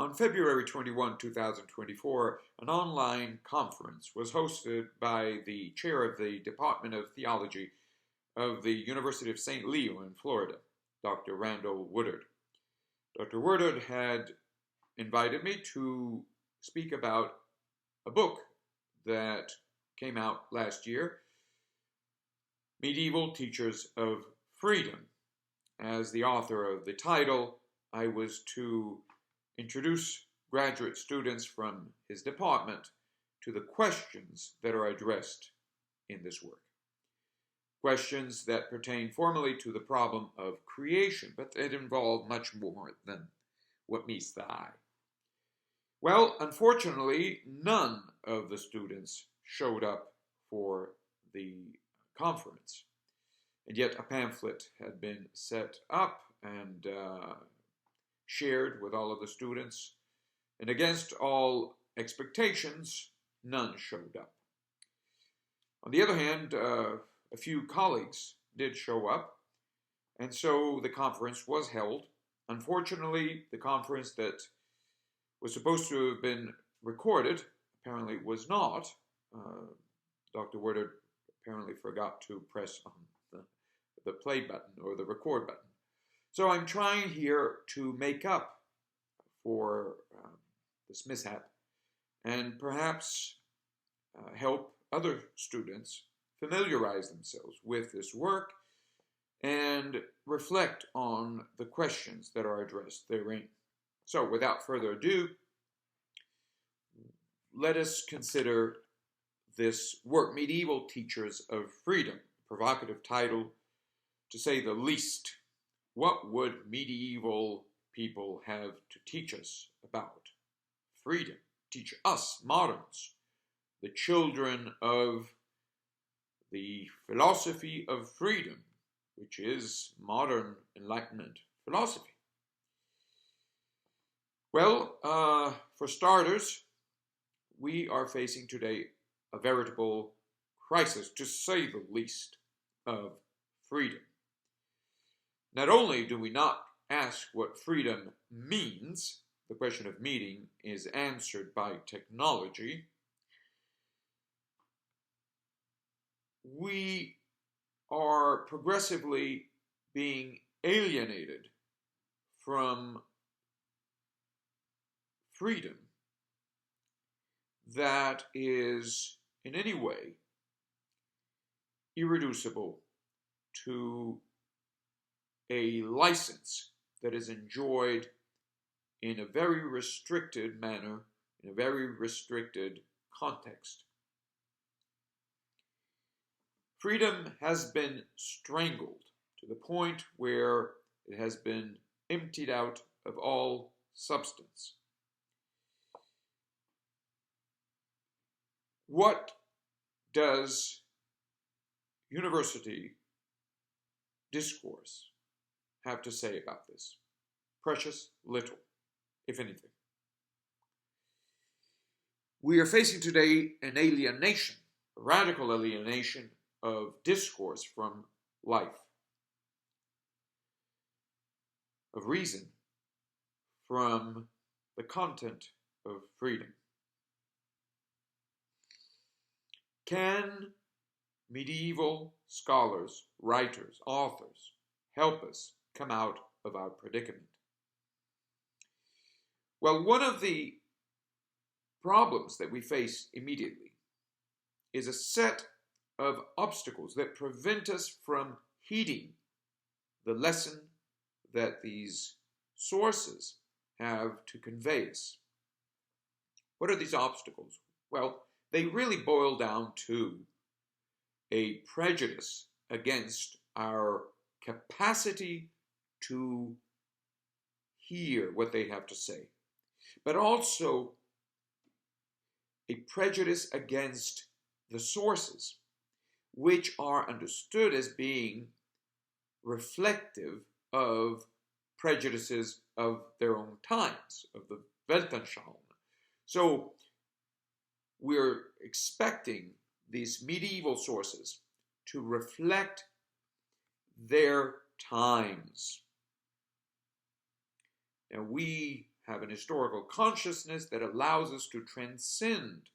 On February 21, 2024, an online conference was hosted by the chair of the Department of Theology of the University of St. Leo in Florida, Dr. Randall Woodard. Dr. Woodard had invited me to speak about a book that came out last year, Medieval Teachers of Freedom. As the author of the title, I was to introduce graduate students from his department to the questions that are addressed in this work. Questions that pertain formally to the problem of creation, but that involve much more than what meets the eye. Well, unfortunately, none of the students showed up for the conference, and yet a pamphlet had been set up and shared with all of the students, and against all expectations, none showed up. On the other hand, a few colleagues did show up, and so the conference was held. Unfortunately, the conference that was supposed to have been recorded apparently was not. Dr. Woodard apparently forgot to press on the play button or the record button. So I'm trying here to make up for this mishap and perhaps help other students familiarize themselves with this work and reflect on the questions that are addressed therein. So without further ado, let us consider this work, Medieval Teachers of Freedom, provocative title to say the least. What would medieval people have to teach us about freedom? Teach us, moderns, the children of the philosophy of freedom, which is modern Enlightenment philosophy. Well, for starters, we are facing today a veritable crisis, to say the least, of freedom. Not only do we not ask what freedom means, the question of meaning is answered by technology, we are progressively being alienated from freedom that is in any way irreducible to a license that is enjoyed in a very restricted manner, in a very restricted context. Freedom has been strangled to the point where it has been emptied out of all substance. What does university discourse have to say about this? Precious little, if anything. We are facing today an alienation, a radical alienation of discourse from life, of reason, from the content of freedom. Can medieval scholars, writers, authors help us come out of our predicament? Well, one of the problems that we face immediately is a set of obstacles that prevent us from heeding the lesson that these sources have to convey us. What are these obstacles? Well, they really boil down to a prejudice against our capacity to hear what they have to say, but also a prejudice against the sources, which are understood as being reflective of prejudices of their own times, of the Weltanschauung. So we're expecting these medieval sources to reflect their times. Now, we have an historical consciousness that allows us to transcend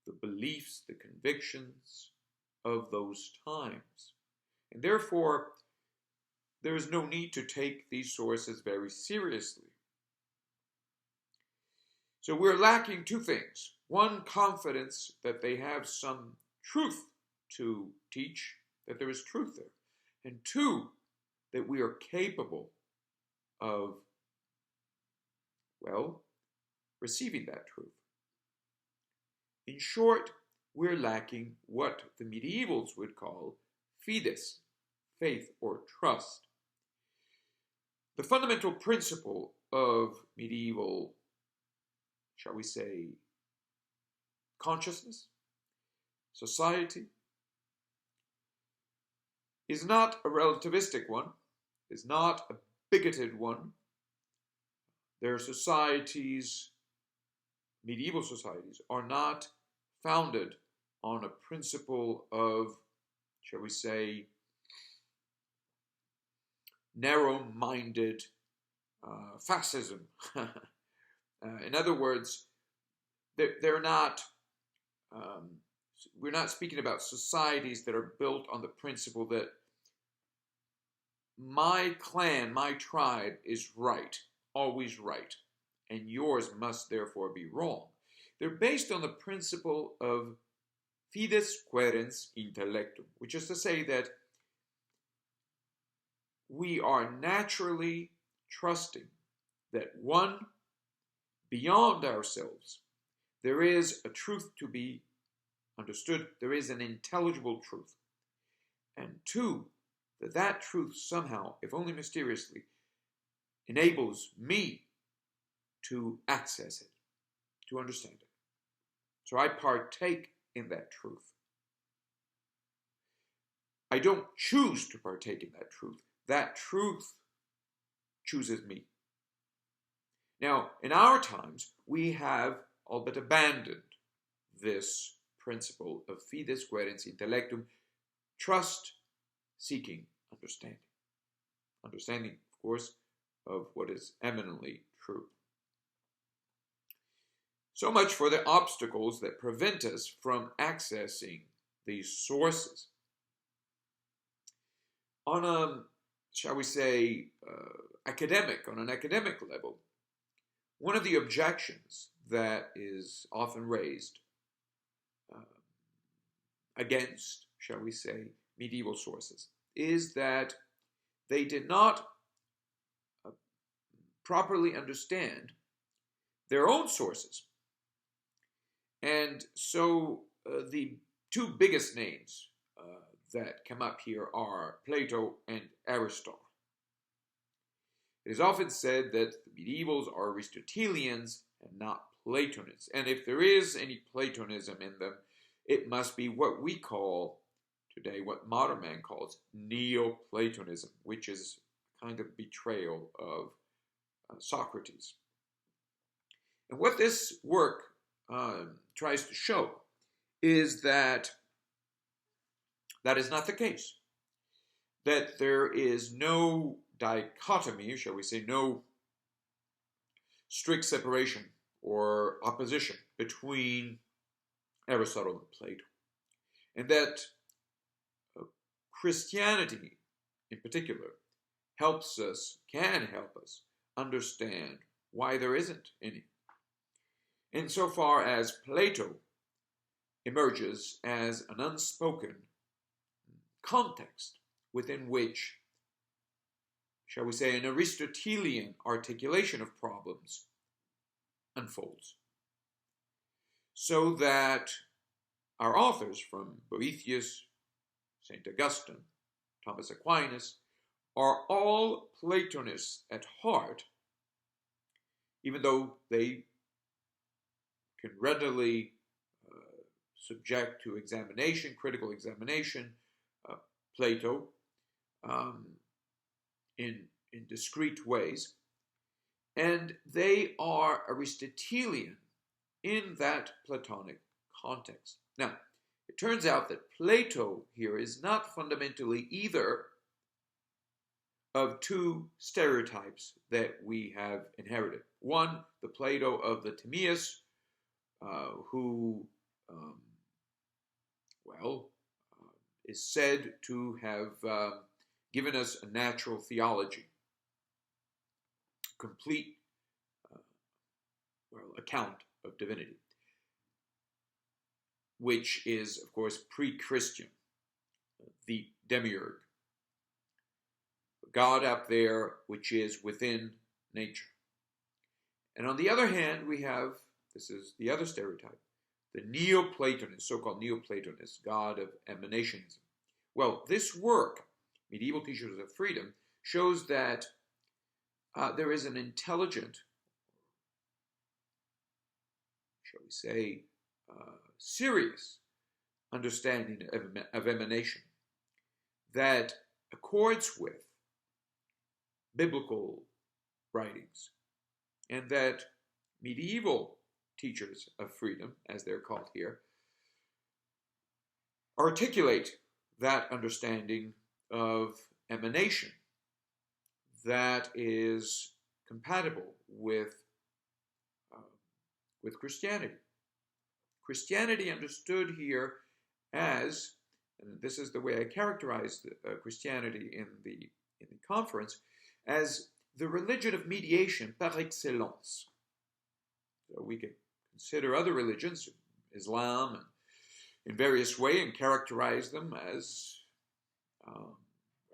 the beliefs, the convictions of those times. And therefore, there is no need to take these sources very seriously. So we're lacking two things. One, confidence that they have some truth to teach, that there is truth there. And two, that we are capable of, well, receiving that truth. In short, we're lacking what the medievals would call fides, faith or trust. The fundamental principle of medieval, shall we say, consciousness, society, is not a relativistic one, is not a bigoted one. Their societies, medieval societies, are not founded on a principle of, shall we say, narrow-minded fascism. In other words, they're not, we're not speaking about societies that are built on the principle that my clan, my tribe is right, always right, and yours must therefore be wrong. They're based on the principle of fides quaerens intellectum, which is to say that we are naturally trusting that one, beyond ourselves, there is a truth to be understood, there is an intelligible truth. And two, that truth somehow, if only mysteriously, enables me to access it, to understand it. So I partake in that truth. I don't choose to partake in that truth. That truth chooses me. Now, in our times, we have all but abandoned this principle of fides quaerens intellectum, trust seeking understanding. Understanding, of course, of what is eminently true. So much for the obstacles that prevent us from accessing these sources. On a, shall we say, on an academic level, one of the objections that is often raised against, shall we say, medieval sources is that they did not properly understand their own sources. And so the two biggest names that come up here are Plato and Aristotle. It is often said that the medievals are Aristotelians and not Platonists. And if there is any Platonism in them, it must be what we call today, what modern man calls Neoplatonism, which is a kind of betrayal of Socrates. And what this work tries to show is that that is not the case. That there is no dichotomy, shall we say, no strict separation or opposition between Aristotle and Plato. And that Christianity, in particular, can help us understand why there isn't any. Insofar as Plato emerges as an unspoken context within which, shall we say, an Aristotelian articulation of problems unfolds. So that our authors, from Boethius, St. Augustine, Thomas Aquinas, are all Platonists at heart, even though they can readily subject to examination, critical examination, Plato in discrete ways. And they are Aristotelian in that Platonic context. Now, it turns out that Plato here is not fundamentally either of two stereotypes that we have inherited. One, the Plato of the Timaeus, who, well, is said to have given us a natural theology, complete account of divinity, which is, of course, pre-Christian, the demiurge, God up there, which is within nature. And on the other hand, we have, this is the other stereotype, the Neoplatonist, so-called Neoplatonist, God of emanationism. Well, this work, Medieval Teachers of Freedom, shows that there is an intelligent, shall we say, serious understanding of emanation that accords with biblical writings, and that medieval teachers of freedom, as they're called here, articulate that understanding of emanation that is compatible with Christianity. Christianity understood here as, and this is the way I characterized Christianity in the conference, as the religion of mediation par excellence. So we can consider other religions, Islam, in various ways, and characterize them as,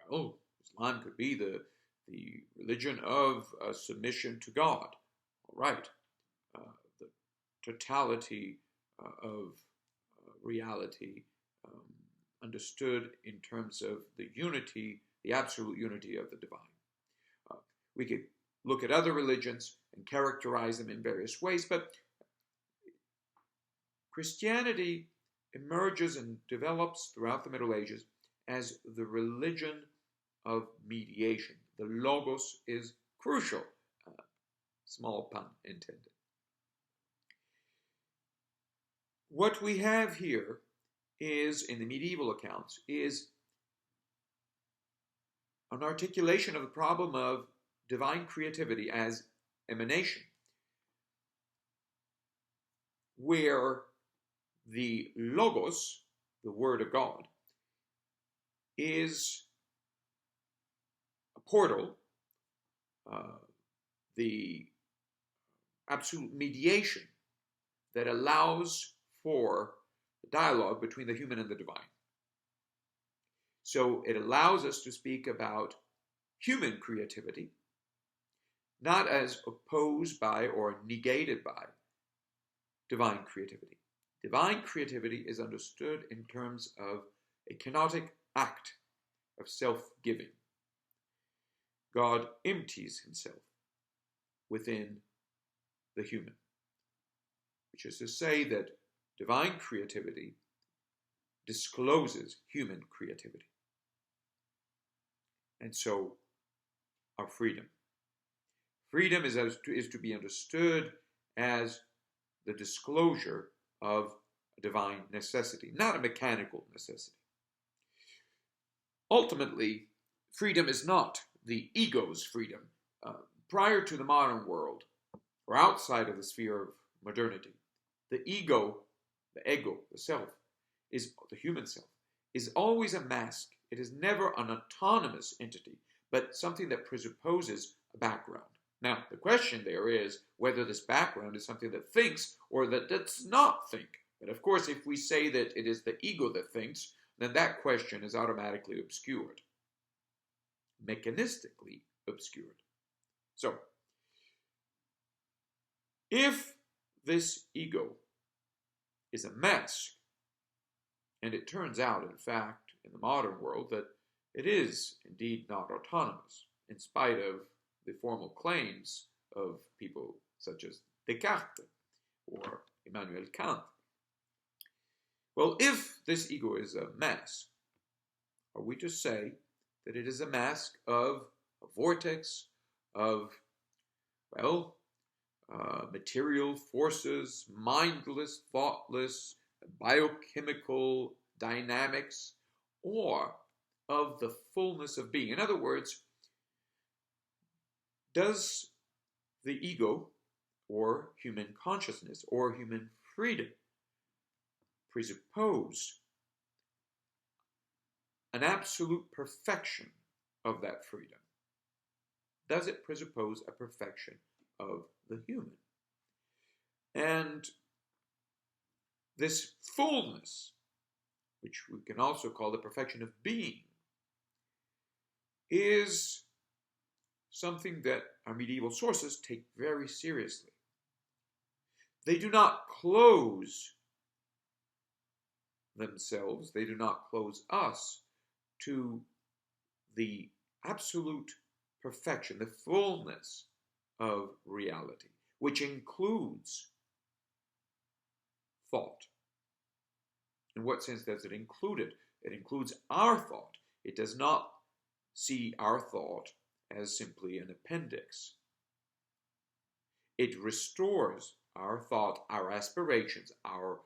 well, Islam could be the religion of submission to God. All right. The totality of reality understood in terms of the unity, the absolute unity of the divine. We could look at other religions and characterize them in various ways, but Christianity emerges and develops throughout the Middle Ages as the religion of mediation. The logos is crucial. Small pun intended. What we have here is, in the medieval accounts, is an articulation of the problem of divine creativity as emanation, where the logos, the word of God, is a portal, the absolute mediation that allows for the dialogue between the human and the divine. So it allows us to speak about human creativity, not as opposed by or negated by divine creativity. Divine creativity is understood in terms of a kenotic act of self-giving. God empties himself within the human, which is to say that divine creativity discloses human creativity. And so our freedom. Freedom is to be understood as the disclosure of a divine necessity, not a mechanical necessity. Ultimately, freedom is not the ego's freedom. Prior to the modern world, or outside of the sphere of modernity, the ego, the ego, the self, is the human self, is always a mask. It is never an autonomous entity, but something that presupposes a background. Now, the question there is whether this background is something that thinks or that does not think. But of course, if we say that it is the ego that thinks, then that question is automatically obscured, mechanistically obscured. So, if this ego is a mask, and it turns out, in fact, in the modern world, that it is indeed not autonomous, in spite of the formal claims of people such as Descartes or Immanuel Kant. Well, if this ego is a mask, are we to say that it is a mask of a vortex of, well, material forces, mindless, thoughtless, biochemical dynamics, or of the fullness of being? In other words, Does the ego, or human consciousness, or human freedom presuppose an absolute perfection of that freedom? Does it presuppose a perfection of the human? And this fullness, which we can also call the perfection of being, is something that our medieval sources take very seriously. They do not close themselves, they do not close us to the absolute perfection, the fullness of reality, which includes thought. In what sense does it include it? It includes our thought. It does not see our thought as simply an appendix. It restores our thought, our aspirations, our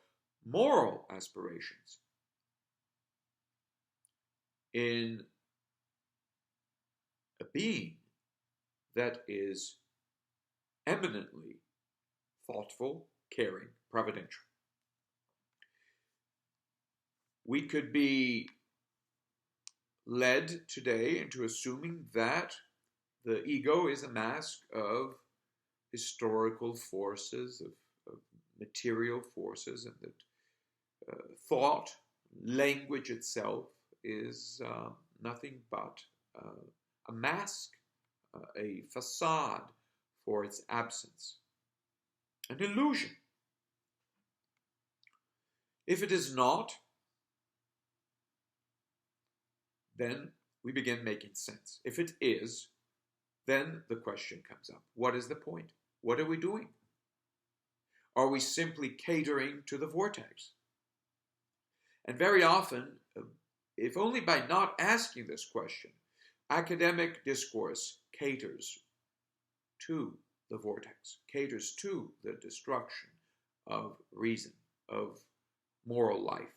moral aspirations in a being that is eminently thoughtful, caring, providential. We could be led today into assuming that the ego is a mask of historical forces, of material forces, and that thought, language itself, is nothing but a mask, a facade for its absence, an illusion. If it is not, then we begin making sense. If it is, then the question comes up. What is the point? What are we doing? Are we simply catering to the vortex? And very often, if only by not asking this question, academic discourse caters to the vortex, caters to the destruction of reason, of moral life.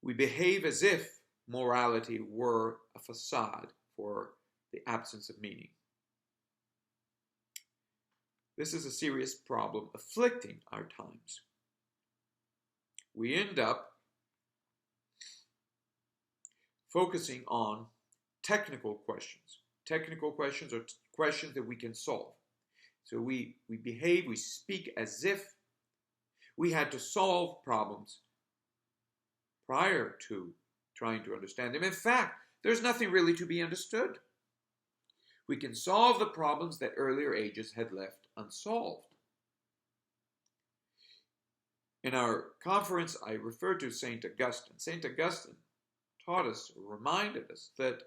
We behave as if morality were a facade for the absence of meaning. This is a serious problem afflicting our times. We end up focusing on technical questions. Technical questions are questions that we can solve. So we behave, we speak as if we had to solve problems prior to trying to understand them. In fact, there's nothing really to be understood. We can solve the problems that earlier ages had left unsolved. In our conference, I referred to St. Augustine. St. Augustine taught us, reminded us, that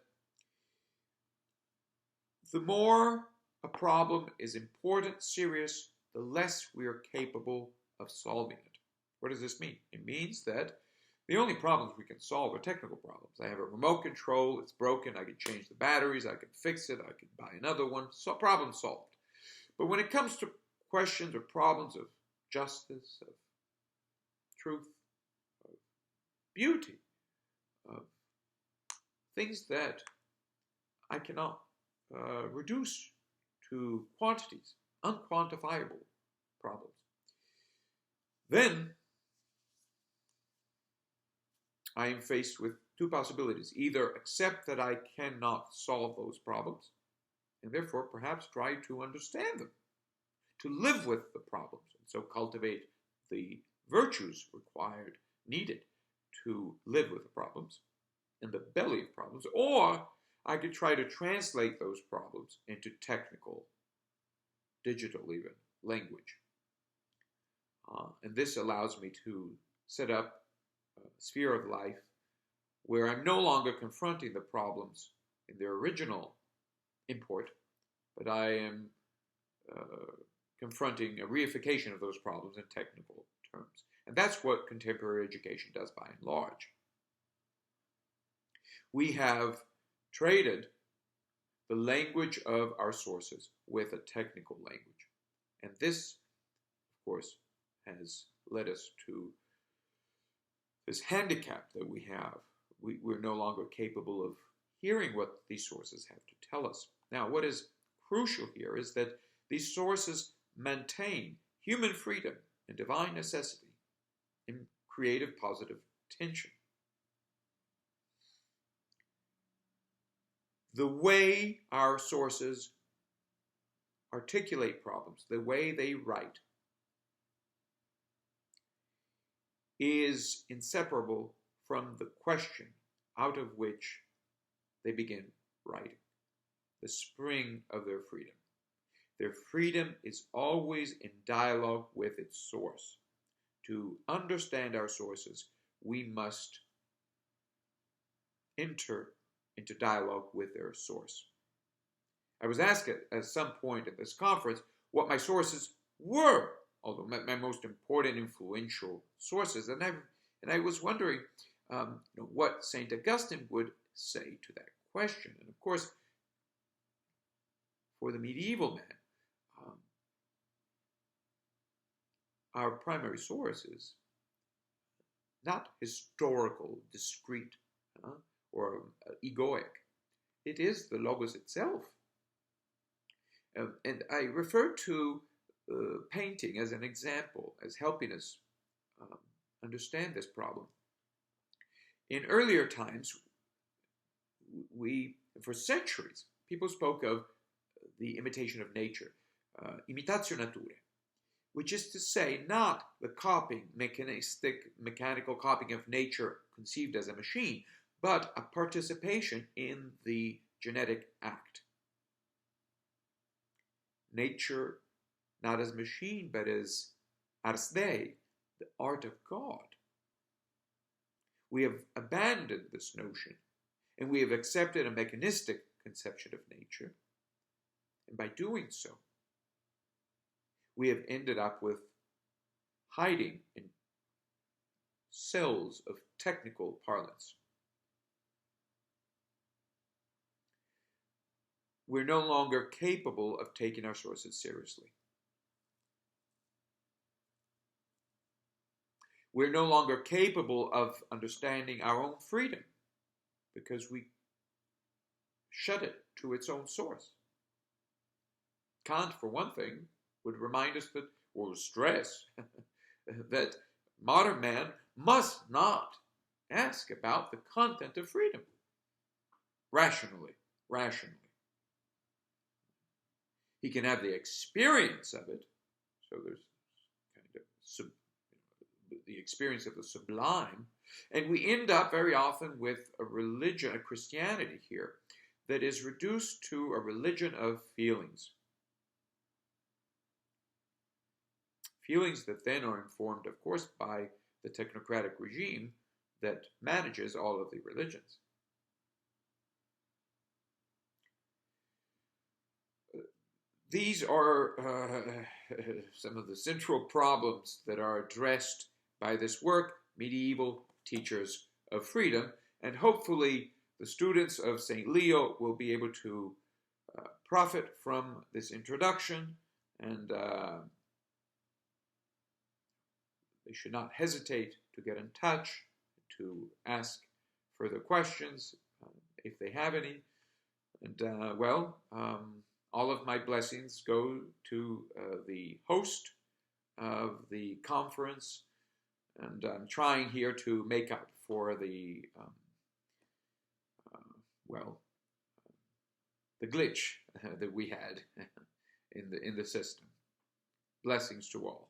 the more a problem is important, serious, the less we are capable of solving it. What does this mean? It means that the only problems we can solve are technical problems. I have a remote control, it's broken, I can change the batteries, I can fix it, I can buy another one, so problem solved. But when it comes to questions or problems of justice, of truth, of beauty, of things that I cannot reduce to quantities, unquantifiable problems, then I am faced with two possibilities. Either accept that I cannot solve those problems, and therefore perhaps try to understand them, to live with the problems, and so cultivate the virtues required, needed to live with the problems, in the belly of problems, or I could try to translate those problems into technical, digital even, language. And this allows me to set up sphere of life where I'm no longer confronting the problems in their original import, but I am confronting a reification of those problems in technical terms. And that's what contemporary education does by and large. We have traded the language of our sources with a technical language. And this, of course, has led us to this handicap that we have. We're no longer capable of hearing what these sources have to tell us. Now, what is crucial here is that these sources maintain human freedom and divine necessity in creative positive tension. The way our sources articulate problems, the way they write, is inseparable from the question out of which they begin writing, the spring of their freedom. Their freedom is always in dialogue with its source. To understand our sources, we must enter into dialogue with their source. I was asked at some point at this conference what my sources were, although my most important influential sources, and I was wondering what St. Augustine would say to that question. And of course, for the medieval man, our primary source is not historical, discrete, or egoic. It is the Logos itself. And I refer to painting as an example, as helping us understand this problem. In earlier times, for centuries, people spoke of the imitation of nature, imitatio naturae, which is to say, not the copying, mechanical copying of nature conceived as a machine, but a participation in the genetic act. Nature, not as machine, but as ars Dei, the art of God. We have abandoned this notion, and we have accepted a mechanistic conception of nature. And by doing so, we have ended up with hiding in cells of technical parlance. We're no longer capable of taking our sources seriously. We're no longer capable of understanding our own freedom because we shut it to its own source. Kant, for one thing, would remind us that, or stress, that modern man must not ask about the content of freedom rationally. He can have the experience of it, so there's kind of the experience of the sublime, and we end up very often with a religion, a Christianity here, that is reduced to a religion of feelings. Feelings that then are informed, of course, by the technocratic regime that manages all of the religions. These are some of the central problems that are addressed by this work, Medieval Teachers of Freedom, and hopefully the students of St. Leo will be able to profit from this introduction, and they should not hesitate to get in touch, to ask further questions if they have any. And all of my blessings go to the host of the conference, and I'm trying here to make up for the the glitch that we had in the system. Blessings to all.